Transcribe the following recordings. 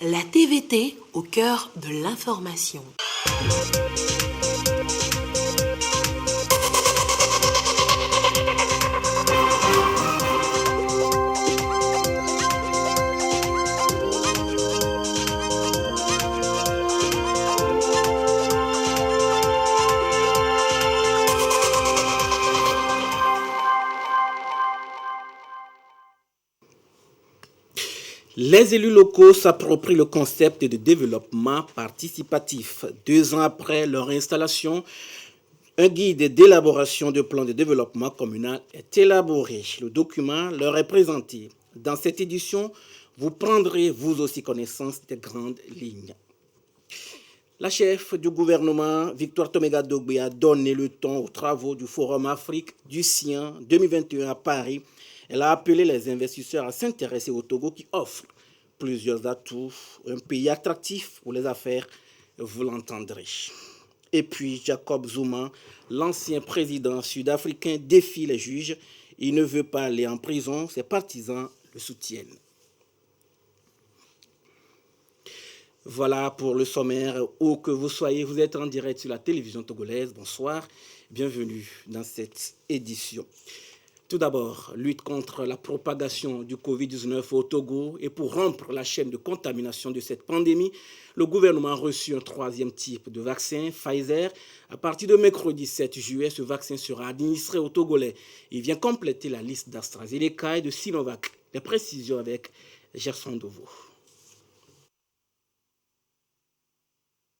La TVT au cœur de l'information. Les élus locaux s'approprient le concept de développement participatif. 2 ans après leur installation, un guide d'élaboration de plans de développement communal est élaboré. Le document leur est présenté. Dans cette édition, vous prendrez vous aussi connaissance des grandes lignes. La chef du gouvernement, Victoire Toméga Dogbe, a donné le ton aux travaux du Forum Afrique du Sien 2021 à Paris. Elle a appelé les investisseurs à s'intéresser au Togo qui offre plusieurs atouts, un pays attractif pour les affaires, vous l'entendrez. Et puis Jacob Zuma, l'ancien président sud-africain, défie les juges. Il ne veut pas aller en prison, ses partisans le soutiennent. Voilà pour le sommaire. Où que vous soyez, vous êtes en direct sur la télévision togolaise. Bonsoir, bienvenue dans cette édition. Tout d'abord, lutte contre la propagation du Covid-19 au Togo et pour rompre la chaîne de contamination de cette pandémie, le gouvernement a reçu un 3e type de vaccin, Pfizer. À partir de mercredi 7 juillet, ce vaccin sera administré aux Togolais. Il vient compléter la liste d'AstraZeneca et de Sinovac. Les précisions avec Gerson Dovo.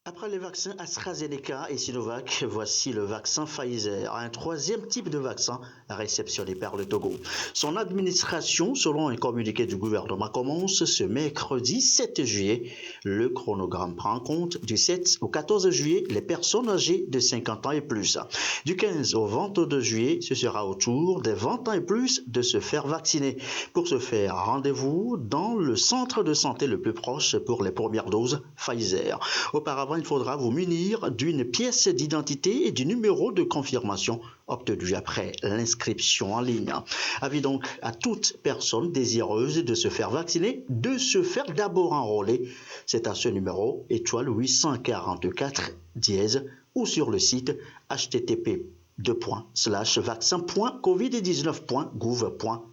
Après les vaccins AstraZeneca et Sinovac, voici le vaccin Pfizer, un 3e type de vaccin réceptionné par le Togo. Son administration, selon un communiqué du gouvernement, commence ce mercredi 7 juillet. Le chronogramme prend en compte du 7 au 14 juillet les personnes âgées de 50 ans et plus. Du 15 au 22 juillet, ce sera au tour des 20 ans et plus de se faire vacciner. Pour ce faire, rendez-vous dans le centre de santé le plus proche pour les premières doses Pfizer. Auparavant, il faudra vous munir d'une pièce d'identité et du numéro de confirmation obtenu après l'inscription en ligne. Avis donc à toute personne désireuse de se faire vacciner de se faire d'abord enrôler. C'est à ce numéro étoile 844 dièse ou sur le site http://vaccin.covid19.gouv.tg.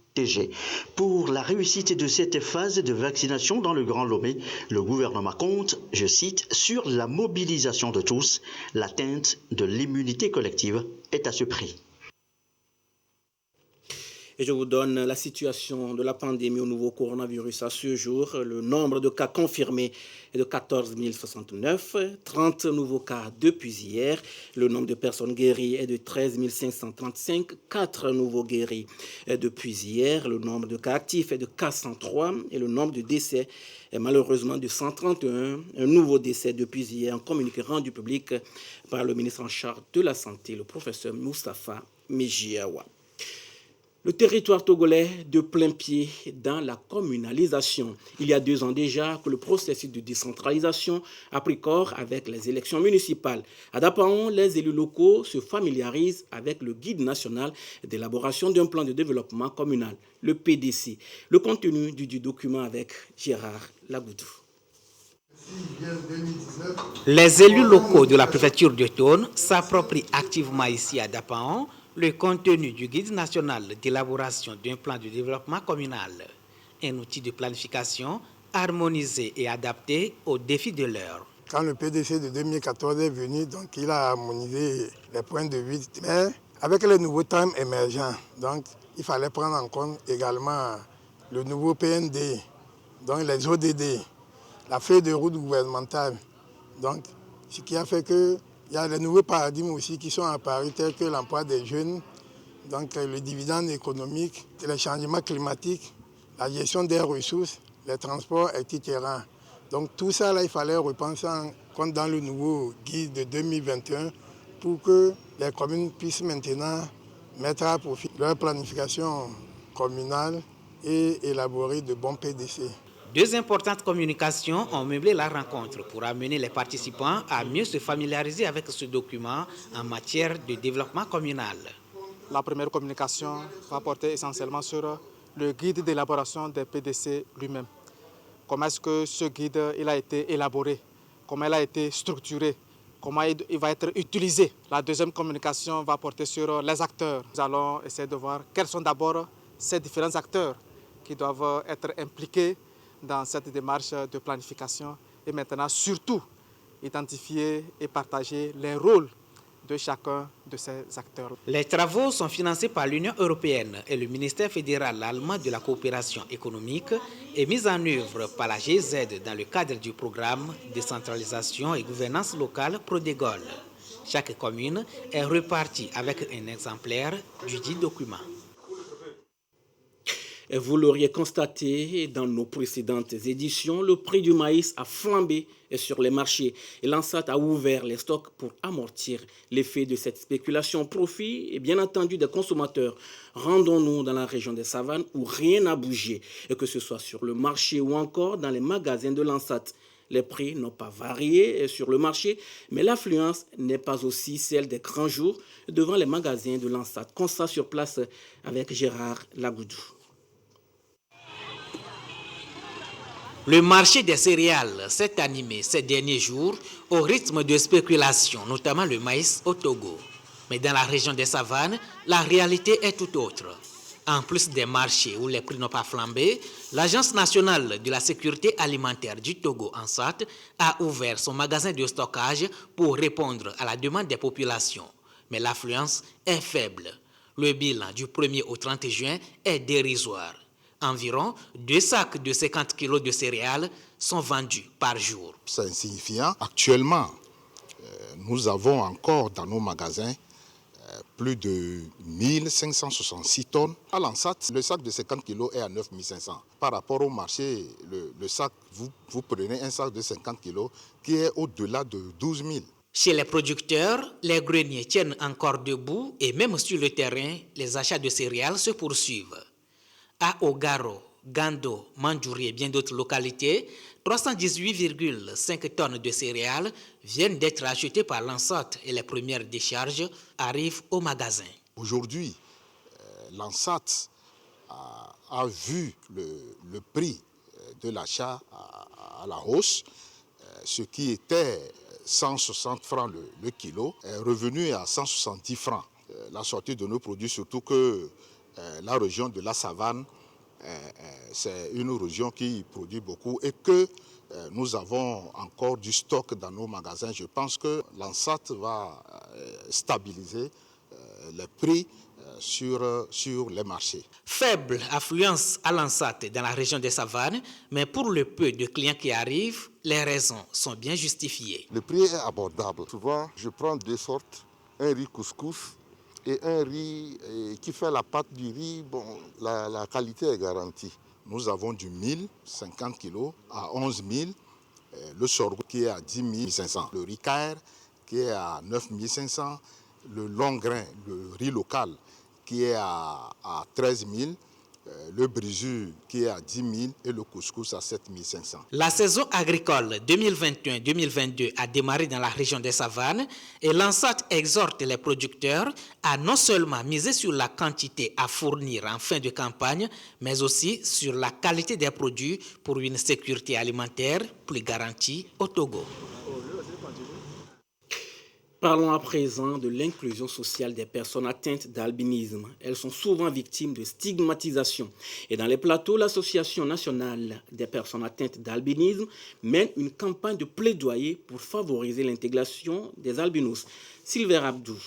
Pour la réussite de cette phase de vaccination dans le Grand Lomé, le gouvernement compte, je cite, sur la mobilisation de tous. L'atteinte de l'immunité collective est à ce prix. Et je vous donne la situation de la pandémie au nouveau coronavirus à ce jour. Le nombre de cas confirmés est de 14 069, 30 nouveaux cas depuis hier. Le nombre de personnes guéries est de 13 535, 4 nouveaux guéris depuis hier. Le nombre de cas actifs est de 403 et le nombre de décès est malheureusement de 131. Un nouveau décès depuis hier, un communiqué rendu public par le ministre en charge de la Santé, le professeur Moustapha Mejiawa. Le territoire togolais de plein pied dans la communalisation. Il y a 2 ans déjà que le processus de décentralisation a pris corps avec les élections municipales. À Dapaon, les élus locaux se familiarisent avec le guide national d'élaboration d'un plan de développement communal, le PDC. Le contenu du document avec Gérard Lagoudou. Les élus locaux de la préfecture de Tone s'approprient activement ici à Dapaon le contenu du guide national d'élaboration d'un plan de développement communal, un outil de planification harmonisé et adapté aux défis de l'heure. Quand le PDC de 2014 est venu, donc il a harmonisé les points de vue, mais avec les nouveaux thèmes émergents, donc il fallait prendre en compte également le nouveau PND, donc les ODD, la feuille de route gouvernementale, donc ce qui a fait que il y a les nouveaux paradigmes aussi qui sont apparus, tels que l'emploi des jeunes, donc le dividende économique, les changements climatiques, la gestion des ressources, les transports, etc. Donc tout ça, là, il fallait repenser en compte dans le nouveau guide de 2021 pour que les communes puissent maintenant mettre à profit leur planification communale et élaborer de bons PDC. 2 importantes communications ont meublé la rencontre pour amener les participants à mieux se familiariser avec ce document en matière de développement communal. La première communication va porter essentiellement sur le guide d'élaboration des PDC lui-même. comment est-ce que ce guide il a été élaboré, comment il a été structuré, comment il va être utilisé. La deuxième communication va porter sur les acteurs. Nous allons essayer de voir quels sont d'abord ces différents acteurs qui doivent être impliqués dans cette démarche de planification et maintenant surtout identifier et partager les rôles de chacun de ces acteurs. Les travaux sont financés par l'Union européenne et le ministère fédéral allemand de la coopération économique et mis en œuvre par la GIZ dans le cadre du programme Décentralisation et gouvernance locale Prodégol. Chaque commune est repartie avec un exemplaire du dit document. Vous l'auriez constaté dans nos précédentes éditions, le prix du maïs a flambé sur les marchés et l'ANSAT a ouvert les stocks pour amortir l'effet de cette spéculation au profit et bien entendu des consommateurs. Rendons-nous dans la région des Savanes où rien n'a bougé, et que ce soit sur le marché ou encore dans les magasins de l'ANSAT. Les prix n'ont pas varié sur le marché, mais l'affluence n'est pas aussi celle des grands jours devant les magasins de l'ANSAT. Constat sur place avec Gérard Lagoudou. Le marché des céréales s'est animé ces derniers jours au rythme de spéculation, notamment le maïs au Togo. Mais dans la région des Savanes, la réalité est tout autre. En plus des marchés où les prix n'ont pas flambé, l'Agence nationale de la sécurité alimentaire du Togo, ANSAT, a ouvert son magasin de stockage pour répondre à la demande des populations. Mais l'affluence est faible. Le bilan du 1er au 30 juin est dérisoire. Environ 2 sacs de 50 kg de céréales sont vendus par jour. C'est insignifiant. Actuellement, nous avons encore dans nos magasins plus de 1566 tonnes. À l'ANSAT, le sac de 50 kg est à 9500. Par rapport au marché, le sac, vous prenez un sac de 50 kg qui est au-delà de 12 000. Chez les producteurs, les greniers tiennent encore debout et même sur le terrain, les achats de céréales se poursuivent. À Ogaro, Gando, Mandjouri et bien d'autres localités, 318,5 tonnes de céréales viennent d'être achetées par l'ANSAT et les premières décharges arrivent au magasin. Aujourd'hui, l'ANSAT a vu le prix de l'achat à la hausse, ce qui était 160 francs le kilo, est revenu à 170 francs. La sortie de nos produits, surtout que la région de la Savane, c'est une région qui produit beaucoup et que nous avons encore du stock dans nos magasins. Je pense que l'ANSAT va stabiliser les prix sur les marchés. Faible affluence à l'ANSAT dans la région des Savanes, mais pour le peu de clients qui arrivent, les raisons sont bien justifiées. Le prix est abordable. Souvent, je prends 2 sortes, un riz couscous et un riz qui fait la pâte du riz. Bon, la qualité est garantie. Nous avons du 1050 kg à 11 000, le sorgho qui est à 10 500, le riz caire qui est à 9 500, le long grain, le riz local qui est à 13 000, le brisu qui est à 10 000 et le couscous à 7 500. La saison agricole 2021-2022 a démarré dans la région des Savanes et l'ANSAT exhorte les producteurs à non seulement miser sur la quantité à fournir en fin de campagne, mais aussi sur la qualité des produits pour une sécurité alimentaire plus garantie au Togo. Parlons à présent de l'inclusion sociale des personnes atteintes d'albinisme. Elles sont souvent victimes de stigmatisation. Et dans les plateaux, l'Association nationale des personnes atteintes d'albinisme mène une campagne de plaidoyer pour favoriser l'intégration des albinos. Sylvain Abdou.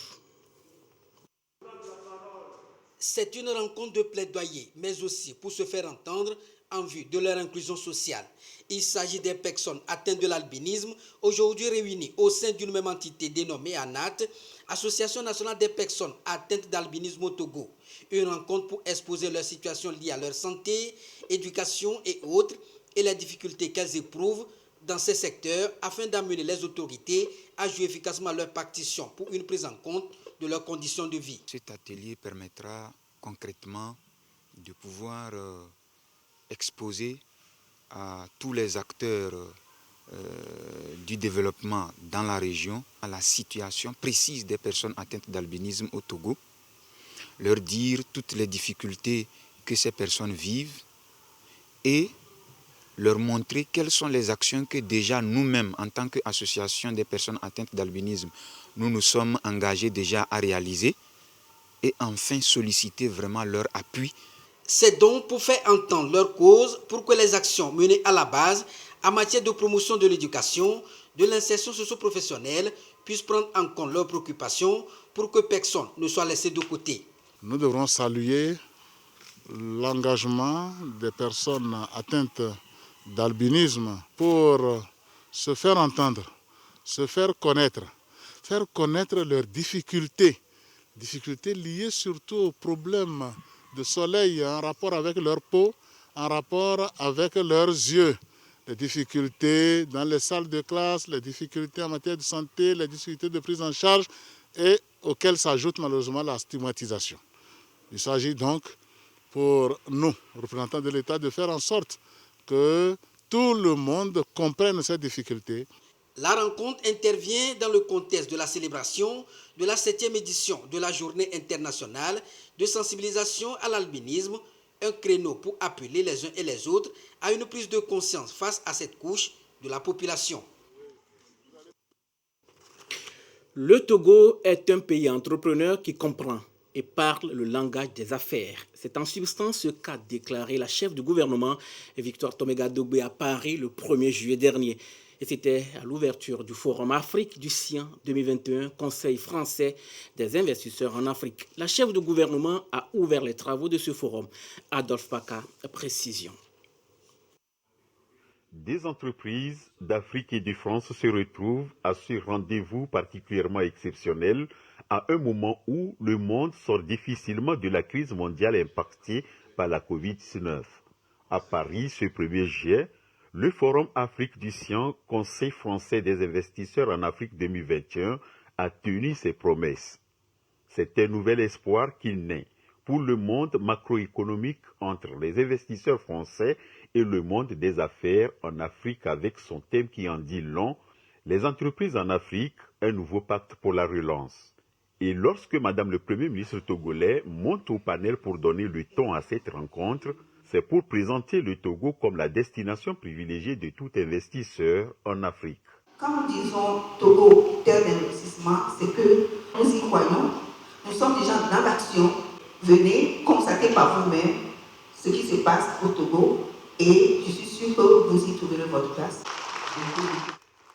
C'est une rencontre de plaidoyer, mais aussi pour se faire entendre en vue de leur inclusion sociale. Il s'agit des personnes atteintes de l'albinisme, aujourd'hui réunies au sein d'une même entité dénommée ANAT, Association nationale des personnes atteintes d'albinisme au Togo. Une rencontre pour exposer leur situation liée à leur santé, éducation et autres, et les difficultés qu'elles éprouvent dans ces secteurs afin d'amener les autorités à jouer efficacement leur partition pour une prise en compte de leurs conditions de vie. Cet atelier permettra concrètement de pouvoir exposer à tous les acteurs du développement dans la région à la situation précise des personnes atteintes d'albinisme au Togo, leur dire toutes les difficultés que ces personnes vivent et leur montrer quelles sont les actions que déjà nous-mêmes, en tant qu'association des personnes atteintes d'albinisme, nous nous sommes engagés déjà à réaliser et enfin solliciter vraiment leur appui. C'est donc pour faire entendre leur cause, pour que les actions menées à la base en matière de promotion de l'éducation, de l'insertion socio-professionnelle puissent prendre en compte leurs préoccupations pour que personne ne soit laissé de côté. Nous devrons saluer l'engagement des personnes atteintes d'albinisme pour se faire entendre, se faire connaître leurs difficultés liées surtout aux problèmes de soleil en rapport avec leur peau, en rapport avec leurs yeux, les difficultés dans les salles de classe, les difficultés en matière de santé, les difficultés de prise en charge et auxquelles s'ajoute malheureusement la stigmatisation. Il s'agit donc pour nous, représentants de l'État, de faire en sorte que tout le monde comprenne ces difficultés. La rencontre intervient dans le contexte de la célébration de la 7e édition de la Journée internationale de sensibilisation à l'albinisme, un créneau pour appeler les uns et les autres à une prise de conscience face à cette couche de la population. Le Togo est un pays entrepreneur qui comprend et parle le langage des affaires. C'est en substance ce qu'a déclaré la chef du gouvernement, Victoire Toméga-Dogbe, à Paris le 1er juillet dernier. Et c'était à l'ouverture du Forum Afrique du Sien 2021, Conseil français des investisseurs en Afrique. La chef du gouvernement a ouvert les travaux de ce forum. Adolphe Paka, précision. Des entreprises d'Afrique et de France se retrouvent à ce rendez-vous particulièrement exceptionnel à un moment où le monde sort difficilement de la crise mondiale impactée par la Covid-19. À Paris, ce 1er juillet, le Forum Afrique du Sien, Conseil français des investisseurs en Afrique 2021, a tenu ses promesses. C'est un nouvel espoir qui naît pour le monde macroéconomique entre les investisseurs français et le monde des affaires en Afrique avec son thème qui en dit long, les entreprises en Afrique, un nouveau pacte pour la relance. Et lorsque Madame le Premier ministre togolais monte au panel pour donner le ton à cette rencontre, c'est pour présenter le Togo comme la destination privilégiée de tout investisseur en Afrique. Quand nous disons Togo, terre d'investissement, c'est que nous y croyons, nous sommes déjà dans l'action. Venez constater par vous-même ce qui se passe au Togo et je suis sûr que vous y trouverez votre place.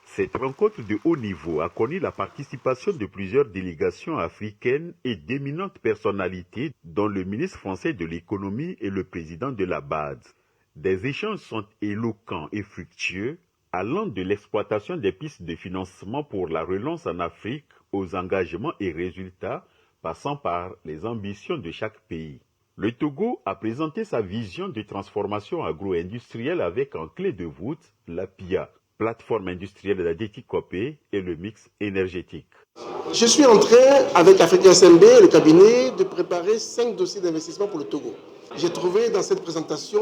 Cette rencontre de haut niveau a connu la participation de plusieurs délégations africaines et d'éminentes personnalités, dont le ministre français de l'économie et le président de la BAD. Des échanges sont éloquents et fructueux, allant de l'exploitation des pistes de financement pour la relance en Afrique aux engagements et résultats, passant par les ambitions de chaque pays. Le Togo a présenté sa vision de transformation agro-industrielle avec en clé de voûte la PIA, plateforme industrielle d'Adeti Copé et le mix énergétique. Je suis en train, avec Africa SMB, le cabinet, de préparer 5 dossiers d'investissement pour le Togo. J'ai trouvé dans cette présentation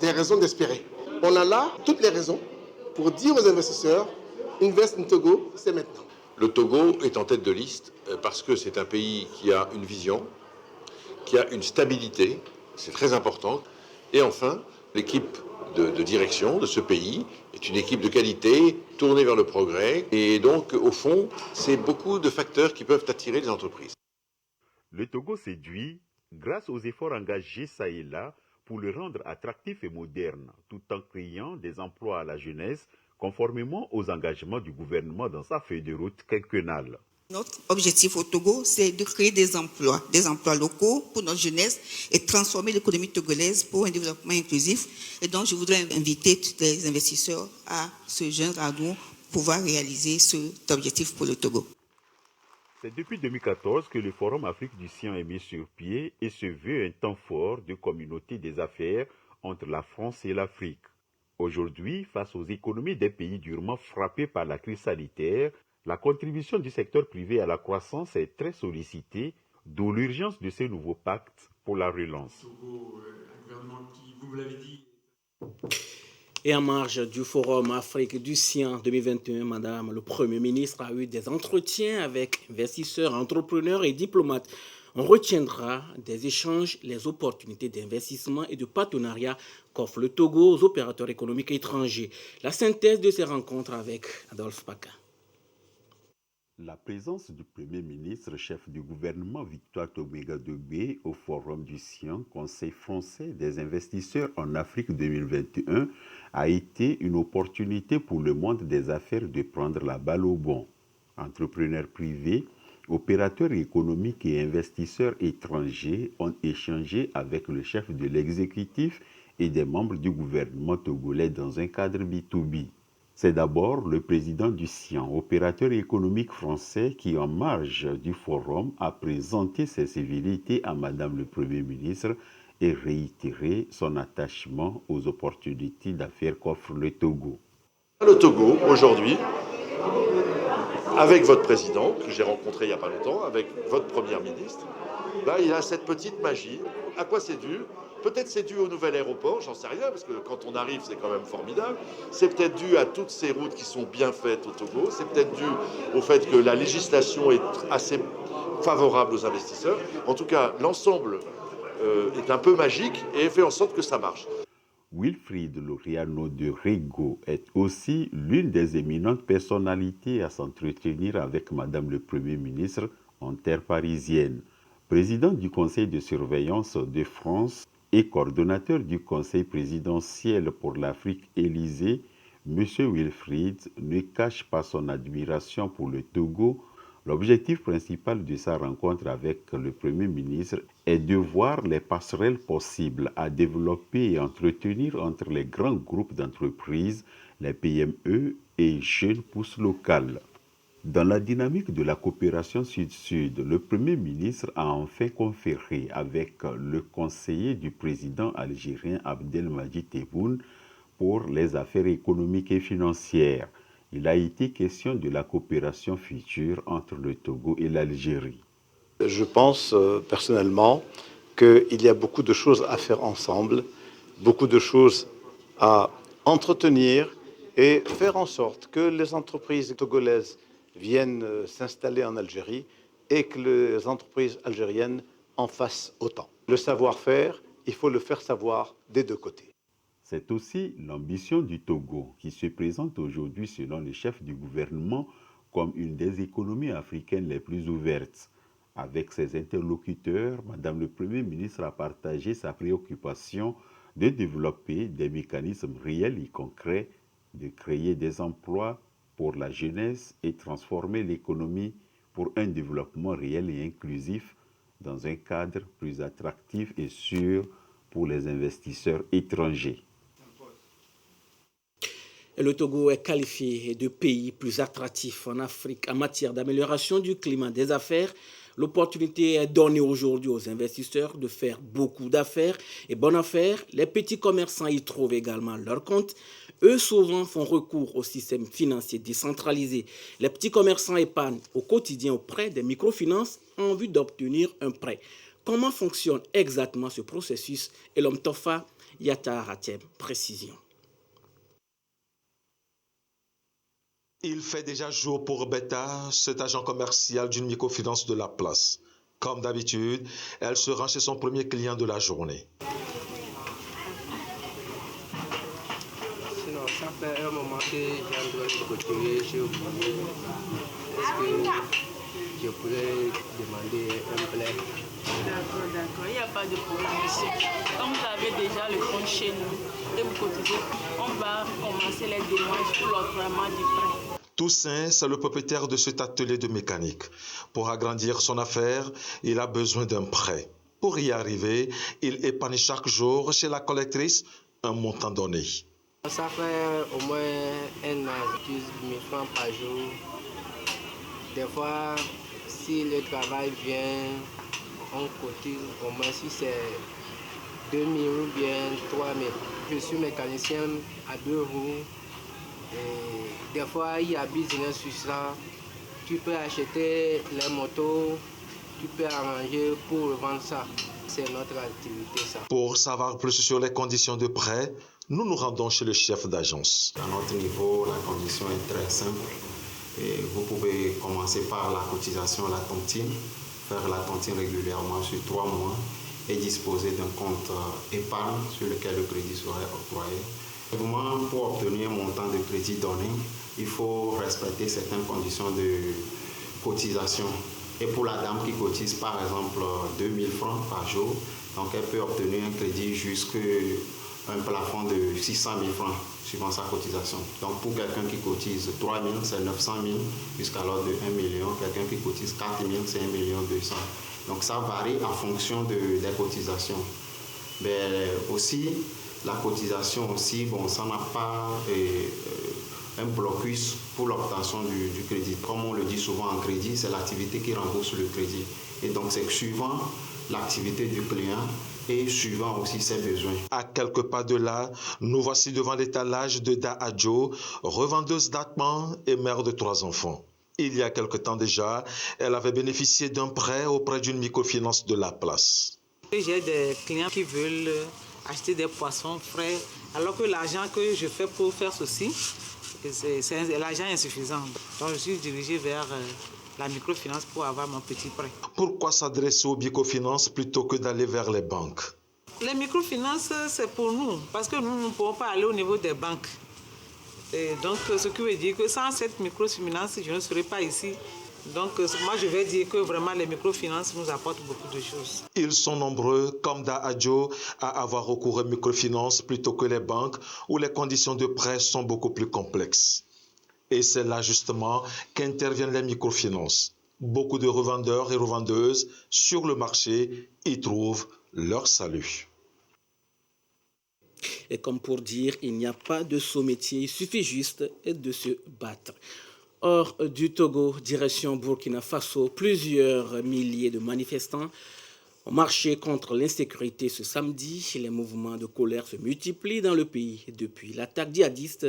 des raisons d'espérer. On a là toutes les raisons pour dire aux investisseurs, Invest in Togo, c'est maintenant. Le Togo est en tête de liste parce que c'est un pays qui a une vision, qui a une stabilité, c'est très important. Et enfin, l'équipe de direction de ce pays est une équipe de qualité tournée vers le progrès. Et donc, au fond, c'est beaucoup de facteurs qui peuvent attirer les entreprises. Le Togo séduit grâce aux efforts engagés ça et là pour le rendre attractif et moderne, tout en créant des emplois à la jeunesse, conformément aux engagements du gouvernement dans sa feuille de route quinquennale. Notre objectif au Togo, c'est de créer des emplois locaux pour notre jeunesse et transformer l'économie togolaise pour un développement inclusif. Et donc, je voudrais inviter tous les investisseurs à se joindre à nous pour pouvoir réaliser cet objectif pour le Togo. C'est depuis 2014 que le Forum Afrique du Sien est mis sur pied et se veut un temps fort de communauté des affaires entre la France et l'Afrique. Aujourd'hui, face aux économies des pays durement frappés par la crise sanitaire, la contribution du secteur privé à la croissance est très sollicitée, d'où l'urgence de ce nouveau pacte pour la relance. Et en marge du Forum Afrique du Sien 2021, Madame le Premier ministre a eu des entretiens avec investisseurs, entrepreneurs et diplomates. On retiendra des échanges les opportunités d'investissement et de partenariat qu'offre le Togo aux opérateurs économiques étrangers. La synthèse de ces rencontres avec Adolphe Paca. La présence du Premier ministre, chef du gouvernement Victoire Tomiga-Dogbe au Forum du Sion, Conseil français des investisseurs en Afrique 2021, a été une opportunité pour le monde des affaires de prendre la balle au bond. Entrepreneurs privés, opérateurs économiques et investisseurs étrangers ont échangé avec le chef de l'exécutif et des membres du gouvernement togolais dans un cadre B2B. C'est d'abord le président du CIAN, opérateur économique français, qui, en marge du forum, a présenté ses civilités à Madame le Premier ministre et réitéré son attachement aux opportunités d'affaires qu'offre le Togo. Le Togo, aujourd'hui, avec votre président, que j'ai rencontré il n'y a pas longtemps, avec votre première ministre, là, il a cette petite magie. À quoi c'est dû ? Peut-être c'est dû au nouvel aéroport, j'en sais rien, parce que quand on arrive, c'est quand même formidable. C'est peut-être dû à toutes ces routes qui sont bien faites au Togo. C'est peut-être dû au fait que la législation est assez favorable aux investisseurs. En tout cas, l'ensemble est un peu magique et fait en sorte que ça marche. Wilfried Laureano de Rego est aussi l'une des éminentes personnalités à s'entretenir avec Madame le Premier ministre en terre parisienne. Président du Conseil de surveillance de France et coordonnateur du Conseil présidentiel pour l'Afrique Élysée, M. Wilfried ne cache pas son admiration pour le Togo. L'objectif principal de sa rencontre avec le Premier ministre est de voir les passerelles possibles à développer et entretenir entre les grands groupes d'entreprises, les PME et jeunes pousses locales. Dans la dynamique de la coopération Sud-Sud, le Premier ministre a enfin conféré avec le conseiller du président algérien Abdelmadjid Tebboune pour les affaires économiques et financières. Il a été question de la coopération future entre le Togo et l'Algérie. Je pense personnellement qu'il y a beaucoup de choses à faire ensemble, beaucoup de choses à entretenir et faire en sorte que les entreprises togolaises viennent s'installer en Algérie et que les entreprises algériennes en fassent autant. Le savoir-faire, il faut le faire savoir des deux côtés. C'est aussi l'ambition du Togo qui se présente aujourd'hui selon le chef du gouvernement comme une des économies africaines les plus ouvertes. Avec ses interlocuteurs, Madame le Premier ministre a partagé sa préoccupation de développer des mécanismes réels et concrets, de créer des emplois pour la jeunesse et transformer l'économie pour un développement réel et inclusif dans un cadre plus attractif et sûr pour les investisseurs étrangers. Le Togo est qualifié de pays plus attractif en Afrique en matière d'amélioration du climat des affaires. L'opportunité est donnée aujourd'hui aux investisseurs de faire beaucoup d'affaires et bonnes affaires. Les petits commerçants y trouvent également leur compte. Eux souvent font recours au système financier décentralisé. Les petits commerçants épargnent au quotidien auprès des microfinances en vue d'obtenir un prêt. Comment fonctionne exactement ce processus? Et l'homme Tofa Yata Hatem, précision. Il fait déjà jour pour Beta, cet agent commercial d'une microfinance de la place. Comme d'habitude, elle se rend chez son premier client de la journée. Sinon, ça fait un moment que j'ai dois te côtoyer, j'ai oublié. Est-ce que je pourrais demander un plaid? D'accord, il n'y a pas de problème, monsieur. Comme vous avez déjà le compte chez nous et vous cotisez, on va commencer les démarches pour l'octroi du prêt. Toussaint, c'est le propriétaire de cet atelier de mécanique. Pour agrandir son affaire, il a besoin d'un prêt. Pour y arriver, il épargne chaque jour chez la collectrice un montant donné. Ça fait au moins un an, j'utilise 1000 francs par jour. Des fois, si le travail vient, on cotise au moins si c'est 2000 ou bien 3000. Je suis mécanicien à 2 roues. Et des fois, il y a business sur ça. Tu peux acheter les motos, tu peux arranger pour vendre ça. C'est notre activité, ça. Pour savoir plus sur les conditions de prêt, nous nous rendons chez le chef d'agence. À notre niveau, la condition est très simple. Et vous pouvez commencer par la cotisation à la tontine. faire la tontine régulièrement sur 3 mois et disposer d'un compte épargne sur lequel le crédit serait octroyé. Vraiment, pour obtenir un montant de crédit donné, il faut respecter certaines conditions de cotisation. Et pour la dame qui cotise par exemple 2000 francs par jour, donc elle peut obtenir un crédit jusqu'à un plafond de 600 000 francs suivant sa cotisation. Donc pour quelqu'un qui cotise 3 000, c'est 900 000 jusqu'à l'ordre de 1 million. Quelqu'un qui cotise 4 000, c'est 1 million 200. Donc ça varie en fonction des cotisations. Mais aussi, la cotisation aussi, bon, ça n'a pas un blocus pour l'obtention du crédit. Comme on le dit souvent en crédit, c'est l'activité qui rembourse le crédit. Et donc c'est suivant l'activité du client et suivant aussi ses besoins. À quelques pas de là, nous voici devant l'étalage de Da Adjo, revendeuse d'atman et mère de 3 enfants. Il y a quelque temps déjà, elle avait bénéficié d'un prêt auprès d'une microfinance de la place. J'ai des clients qui veulent acheter des poissons frais, alors que l'argent que je fais pour faire ceci, c'est l'argent insuffisant. Donc je suis dirigé vers la microfinance pour avoir mon petit prêt. Pourquoi s'adresser aux microfinances plutôt que d'aller vers les banques? Les microfinances, c'est pour nous, parce que nous ne pouvons pas aller au niveau des banques. Et donc, ce qui veut dire que sans cette microfinance, je ne serais pas ici. Donc, moi, je vais dire que vraiment, les microfinances nous apportent beaucoup de choses. Ils sont nombreux, comme Da Adjo, à avoir recours aux microfinances plutôt que les banques, où les conditions de prêt sont beaucoup plus complexes. Et c'est là justement qu'interviennent les microfinances. Beaucoup de revendeurs et revendeuses sur le marché y trouvent leur salut. Et comme pour dire, il n'y a pas de sous-métier, il suffit juste de se battre. Hors du Togo, direction Burkina Faso, plusieurs milliers de manifestants ont marché contre l'insécurité ce samedi. Les mouvements de colère se multiplient dans le pays depuis l'attaque djihadiste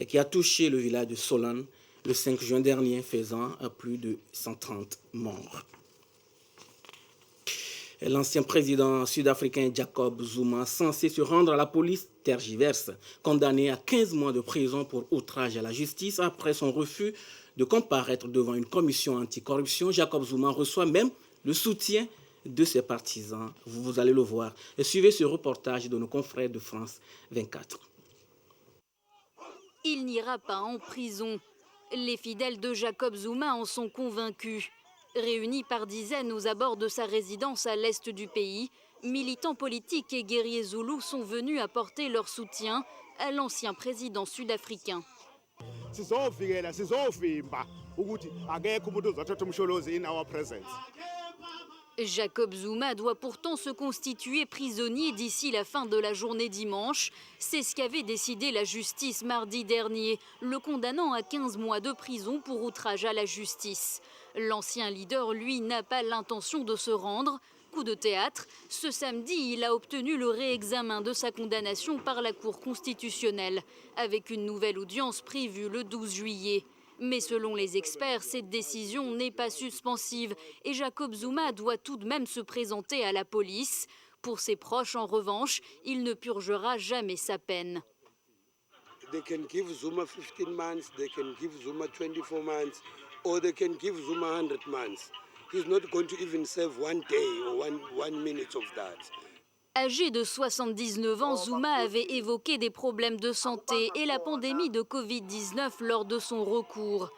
qui a touché le village de Solan le 5 juin dernier, faisant plus de 130 morts. L'ancien président sud-africain Jacob Zuma, censé se rendre à la police, tergiverse, condamné à 15 mois de prison pour outrage à la justice après son refus de comparaître devant une commission anticorruption. Jacob Zuma reçoit même le soutien de ses partisans. Vous allez le voir. Et suivez ce reportage de nos confrères de France 24. Il n'ira pas en prison. Les fidèles de Jacob Zuma en sont convaincus. Réunis par dizaines aux abords de sa résidence à l'est du pays, militants politiques et guerriers zoulous sont venus apporter leur soutien à l'ancien président sud-africain. Jacob Zuma doit pourtant se constituer prisonnier d'ici la fin de la journée dimanche. C'est ce qu'avait décidé la justice mardi dernier, le condamnant à 15 mois de prison pour outrage à la justice. L'ancien leader, lui, n'a pas l'intention de se rendre. Coup de théâtre, ce samedi, il a obtenu le réexamen de sa condamnation par la Cour constitutionnelle, avec une nouvelle audience prévue le 12 juillet. Mais selon les experts, cette décision n'est pas suspensive et Jacob Zuma doit tout de même se présenter à la police. Pour ses proches, en revanche, il ne purgera jamais sa peine. They can give Zuma 15 months, they can give Zuma 24 months, or they can give Zuma 100 months. He's not going to even serve 1 day or one minute of that. Âgé de 79 ans, Zuma avait évoqué des problèmes de santé et la pandémie de Covid-19 lors de son recours.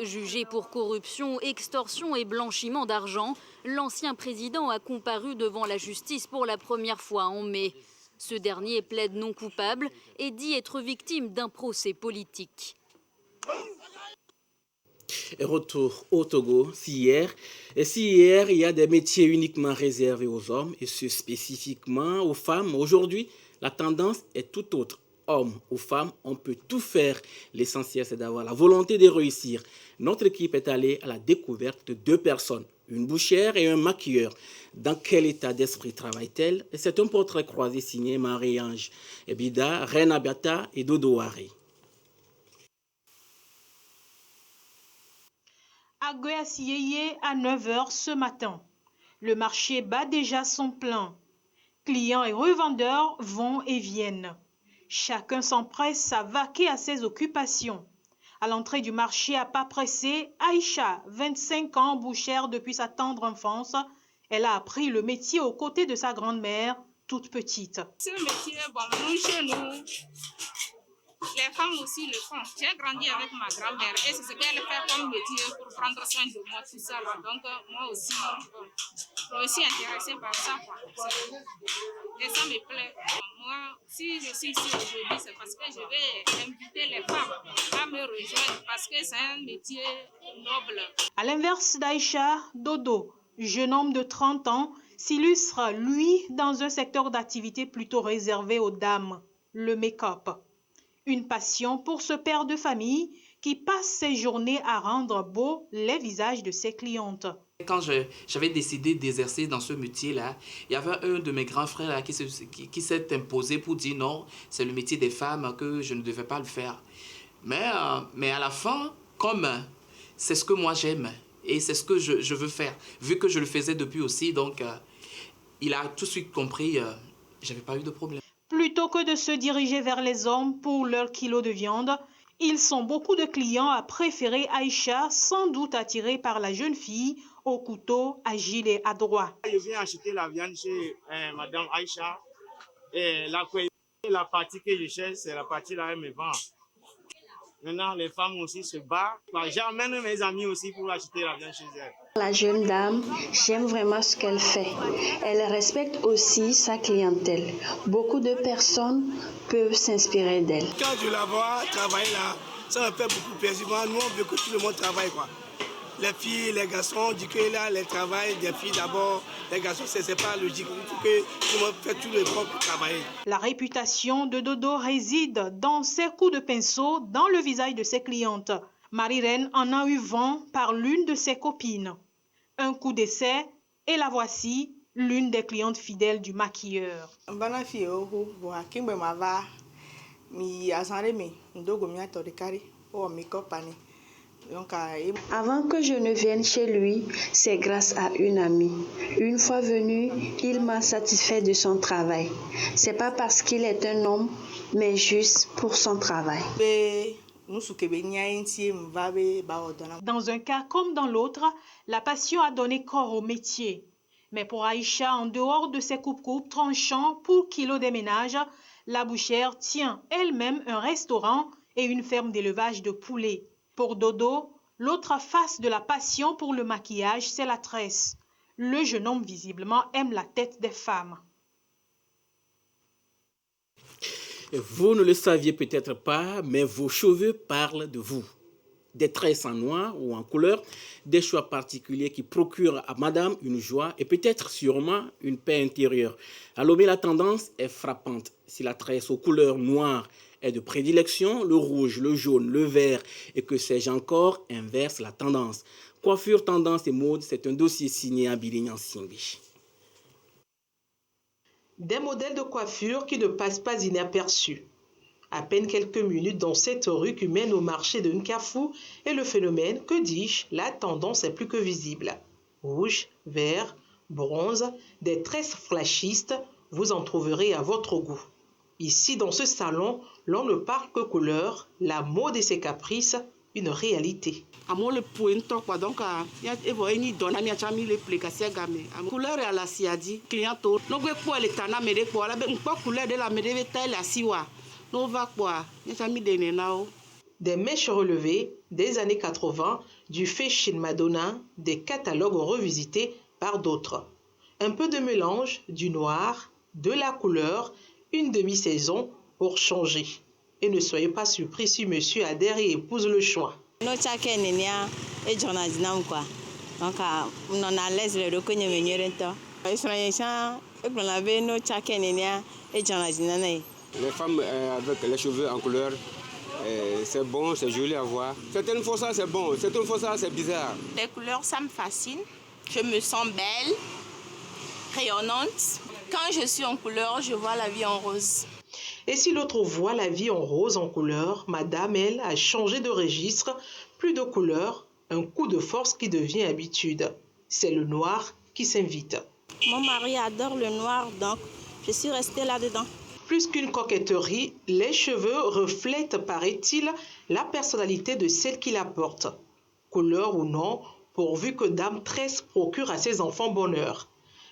Jugé pour corruption, extorsion et blanchiment d'argent, l'ancien président a comparu devant la justice pour la première fois en mai. Ce dernier plaide non coupable et dit être victime d'un procès politique. Retour au Togo, si hier, il y a des métiers uniquement réservés aux hommes et ce spécifiquement aux femmes. Aujourd'hui, la tendance est tout autre. Hommes ou femmes, on peut tout faire. L'essentiel, c'est d'avoir la volonté de réussir. Notre équipe est allée à la découverte de 2 personnes, une bouchère et un maquilleur. Dans quel état d'esprit travaille-t-elle? C'est un portrait croisé signé Marie-Ange Ebida, Reine Abiata et Dodo Harry. À Goyassieye à 9h ce matin. Le marché bat déjà son plein. Clients et revendeurs vont et viennent. Chacun s'empresse à vaquer à ses occupations. À l'entrée du marché à pas pressé, Aïcha, 25 ans, bouchère depuis sa tendre enfance, elle a appris le métier aux côtés de sa grand-mère, toute petite. Ce métier, bon, nous, chez nous, les femmes aussi le font. J'ai grandi avec ma grand-mère et c'est ce qu'elle fait comme métier pour prendre soin de moi, tout ça. Là. Donc, moi aussi, je me suis intéressée par ça. Quoi. Et ça me plaît. Moi, si je suis ici aujourd'hui, c'est parce que je vais inviter les femmes à me rejoindre parce que c'est un métier noble. À l'inverse d'Aïcha, Dodo, jeune homme de 30 ans, s'illustre, lui, dans un secteur d'activité plutôt réservé aux dames, le make-up. Une passion pour ce père de famille qui passe ses journées à rendre beaux les visages de ses clientes. Quand j'avais décidé d'exercer dans ce métier-là, il y avait un de mes grands frères là, qui s'est imposé pour dire non, c'est le métier des femmes, que je ne devais pas le faire. Mais à la fin, comme c'est ce que moi j'aime et c'est ce que je veux faire, vu que je le faisais depuis aussi, donc il a tout de suite compris, j'avais pas eu de problème. Plutôt que de se diriger vers les hommes pour leur kilo de viande, ils sont beaucoup de clients à préférer Aïcha, sans doute attirés par la jeune fille au couteau agile et adroit. Je viens acheter la viande chez Madame Aïcha et la partie que je cherche, c'est la partie là elle me vend. Maintenant, les femmes aussi se battent. J'emmène mes amis aussi pour acheter la viande chez elles. La jeune dame, j'aime vraiment ce qu'elle fait. Elle respecte aussi sa clientèle. Beaucoup de personnes peuvent s'inspirer d'elle. Quand je la vois travailler là, ça me fait beaucoup plaisir. Nous, on veut que tout le monde travaille, quoi. Les filles, les garçons, du coup, là, les travail des filles d'abord, les garçons, c'est pas logique. Il faut que tout le monde fait tout le temps pour travailler. La réputation de Dodo réside dans ses coups de pinceau dans le visage de ses clientes. Marie-Reine en a eu vent par l'une de ses copines. Un coup d'essai et la voici, l'une des clientes fidèles du maquilleur. Avant que je ne vienne chez lui, c'est grâce à une amie. Une fois venu, il m'a satisfait de son travail. C'est pas parce qu'il est un homme, mais juste pour son travail. Dans un cas comme dans l'autre, la passion a donné corps au métier. Mais pour Aïcha, en dehors de ses coupes-coupes tranchants pour kilo des ménages, la bouchère tient elle-même un restaurant et une ferme d'élevage de poulets. Pour Dodo, l'autre face de la passion pour le maquillage, c'est la tresse. Le jeune homme, visiblement, aime la tête des femmes. Vous ne le saviez peut-être pas, mais vos cheveux parlent de vous. Des tresses en noir ou en couleur, des choix particuliers qui procurent à madame une joie et peut-être sûrement une paix intérieure. À Lomé, la tendance est frappante. Si la tresse aux couleurs noires est de prédilection, le rouge, le jaune, le vert et que sais-je encore inverse la tendance. Coiffure, tendance et mode, c'est un dossier signé à Bilignan Singli. Des modèles de coiffure qui ne passent pas inaperçus. À peine quelques minutes dans cette rue qui mène au marché de Nkafou et le phénomène, que dis-je, la tendance est plus que visible. Rouge, vert, bronze, des tresses flashistes, vous en trouverez à votre goût. Ici, dans ce salon, l'on ne parle que couleur, la mode et ses caprices, une réalité. Couleur à la siadi, cliento. No gwe kwa le tana mede kwa la be nkwa couleur de la mede veta la siwa. No va kwa, nya chami de nenao. Des mèches relevées des années 80, du fashion Madonna, des catalogues revisités par d'autres. Un peu de mélange, du noir, de la couleur, une demi-saison pour changer. Et ne soyez pas surpris si monsieur adhère et épouse le choix. No chake nenia e jona dinam quoi. Donc on a l'aise le reconnaît meñerento. Israélien e qu'on avait no chake nenia e jona dinane. Les femmes avec les cheveux en couleur, c'est bon, c'est joli à voir. Certaines fois ça c'est bon, certaines fois ça c'est bizarre. Les couleurs ça me fascine. Je me sens belle, rayonnante. Quand je suis en couleur, je vois la vie en rose. Et si l'autre voit la vie en rose en couleur, madame, elle, a changé de registre, plus de couleur, un coup de force qui devient habitude. C'est le noir qui s'invite. Mon mari adore le noir, donc je suis restée là-dedans. Plus qu'une coquetterie, les cheveux reflètent, paraît-il, la personnalité de celle qui la porte. Couleur ou non, pourvu que Dame Tresse procure à ses enfants bonheur.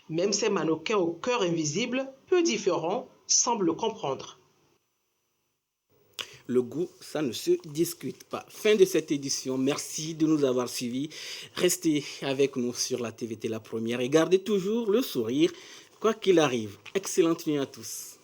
Même ces mannequins au cœur invisible, peu différents, semblent comprendre. Le goût, ça ne se discute pas. Fin de cette édition. Merci de nous avoir suivis. Restez avec nous sur la TVT La Première et gardez toujours le sourire, quoi qu'il arrive. Excellente nuit à tous.